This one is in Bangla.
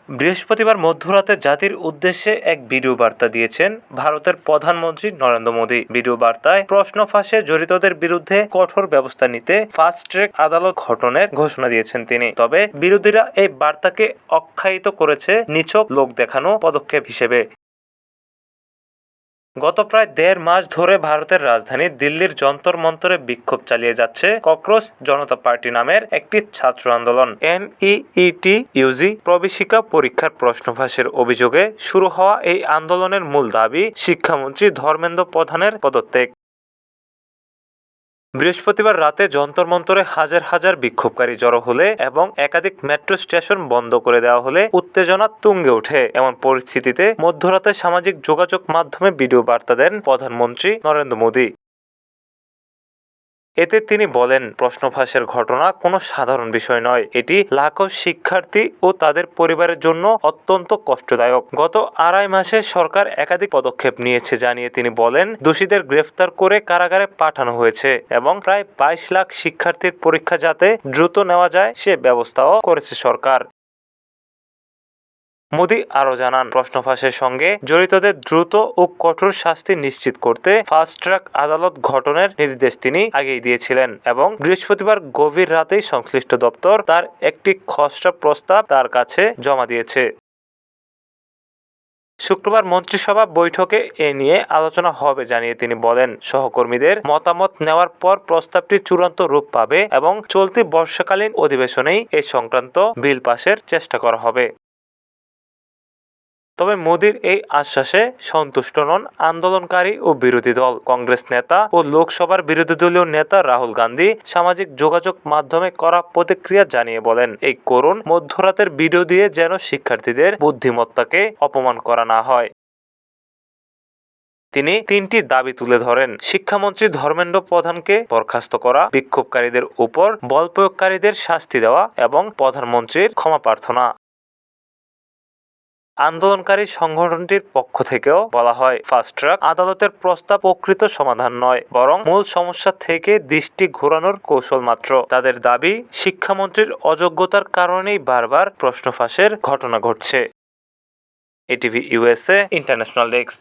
বৃহস্পতিবার মধ্যরাতে জাতির উদ্দেশ্যে এক ভিডিও বার্তা দিয়েছেন ভারতের প্রধানমন্ত্রী নরেন্দ্র মোদী। ভিডিও বার্তায় প্রশ্ন ফাঁসে জড়িতদের বিরুদ্ধে কঠোর ব্যবস্থা নিতে ফাস্ট ট্র্যাক আদালত গঠনের ঘোষণা দিয়েছেন তিনি। তবে বিরোধীরা এই বার্তাকে আখ্যায়িত করেছে নিছক লোক দেখানো পদক্ষেপ হিসেবে। গত প্রায় ১.৫ মাস ধরে ভারতের রাজধানী দিল্লির যন্তর মন্তরে বিক্ষোভ চালিয়ে যাচ্ছে ককরোচ জনতা পার্টি নামের একটি ছাত্র আন্দোলন। NEET ইউজি প্রবেশিকা পরীক্ষার প্রশ্ন ফাঁসের অভিযোগে শুরু হওয়া এই আন্দোলনের মূল দাবি শিক্ষামন্ত্রী ধর্মেন্দ্র প্রধানের পদত্যাগ। বৃহস্পতিবার রাতে যন্তর মন্তরে হাজার হাজার বিক্ষোভকারী জড়ো হলে এবং একাধিক মেট্রো স্টেশন বন্ধ করে দেওয়া হলে উত্তেজনা তুঙ্গে ওঠে। এমন পরিস্থিতিতে মধ্যরাতে সামাজিক যোগাযোগ মাধ্যমে ভিডিও বার্তা দেন প্রধানমন্ত্রী নরেন্দ্র মোদী। এতে তিনি বলেন, প্রশ্ন ফাঁসের ঘটনা কোনো সাধারণ বিষয় নয়। এটি লাখো শিক্ষার্থী ও তাদের পরিবারের জন্য অত্যন্ত কষ্টদায়ক। গত ২.৫ মাসে সরকার একাধিক পদক্ষেপ নিয়েছে জানিয়ে তিনি বলেন, দোষীদের গ্রেফতার করে কারাগারে পাঠানো হয়েছে এবং প্রায় ২২ লাখ শিক্ষার্থীর পরীক্ষা যাতে দ্রুত নেওয়া যায় সে ব্যবস্থাও করেছে সরকার। মোদী আরও জানান, প্রশ্ন ফাঁসের সঙ্গে জড়িতদের দ্রুত ও কঠোর শাস্তি নিশ্চিত করতে ফাস্ট ট্র্যাক আদালত গঠনের নির্দেশ তিনি আগেই দিয়েছিলেন এবং বৃহস্পতিবার গভীর রাতেই সংশ্লিষ্ট দপ্তর তার একটি খসড়া প্রস্তাব তার কাছে জমা দিয়েছে। শুক্রবার মন্ত্রিসভা বৈঠকে এ নিয়ে আলোচনা হবে জানিয়ে তিনি বলেন, সহকর্মীদের মতামত নেওয়ার পর প্রস্তাবটি চূড়ান্ত রূপ পাবে এবং চলতি বর্ষাকালীন অধিবেশনেই এ সংক্রান্ত বিল পাশের চেষ্টা করা হবে। তবে মোদীর এই আশ্বাসে সন্তুষ্ট নন আন্দোলনকারী ও বিরোধী দল। কংগ্রেস নেতা ও লোকসভার বিরোধী দলীয় নেতা রাহুল গান্ধী সামাজিক যোগাযোগ মাধ্যমে করা প্রতিক্রিয়া জানিয়ে বলেন, এই করুণ মধ্যরাতের ভিডিও দিয়ে যেন শিক্ষার্থীদের বুদ্ধিমত্তাকে অপমান করা না হয়। তিনি ৩টি দাবি তুলে ধরেন: শিক্ষামন্ত্রী ধর্মেন্দ্র প্রধানকে বরখাস্ত করা, বিক্ষোভকারীদের উপর বল প্রয়োগকারীদের শাস্তি দেওয়া এবং প্রধানমন্ত্রীর ক্ষমা প্রার্থনা। আন্দোলনকারী সংগঠনটির পক্ষ থেকেও বলা হয়, ফাস্ট ট্র্যাক আদালতের প্রস্তাব প্রকৃত সমাধান নয়, বরং মূল সমস্যা থেকে দৃষ্টি ঘোরানোর কৌশল মাত্র। তাদের দাবি, শিক্ষামন্ত্রীর অযোগ্যতার কারণেই বারবার প্রশ্ন ফাঁসের ঘটনা ঘটছে। ATV USA international desk.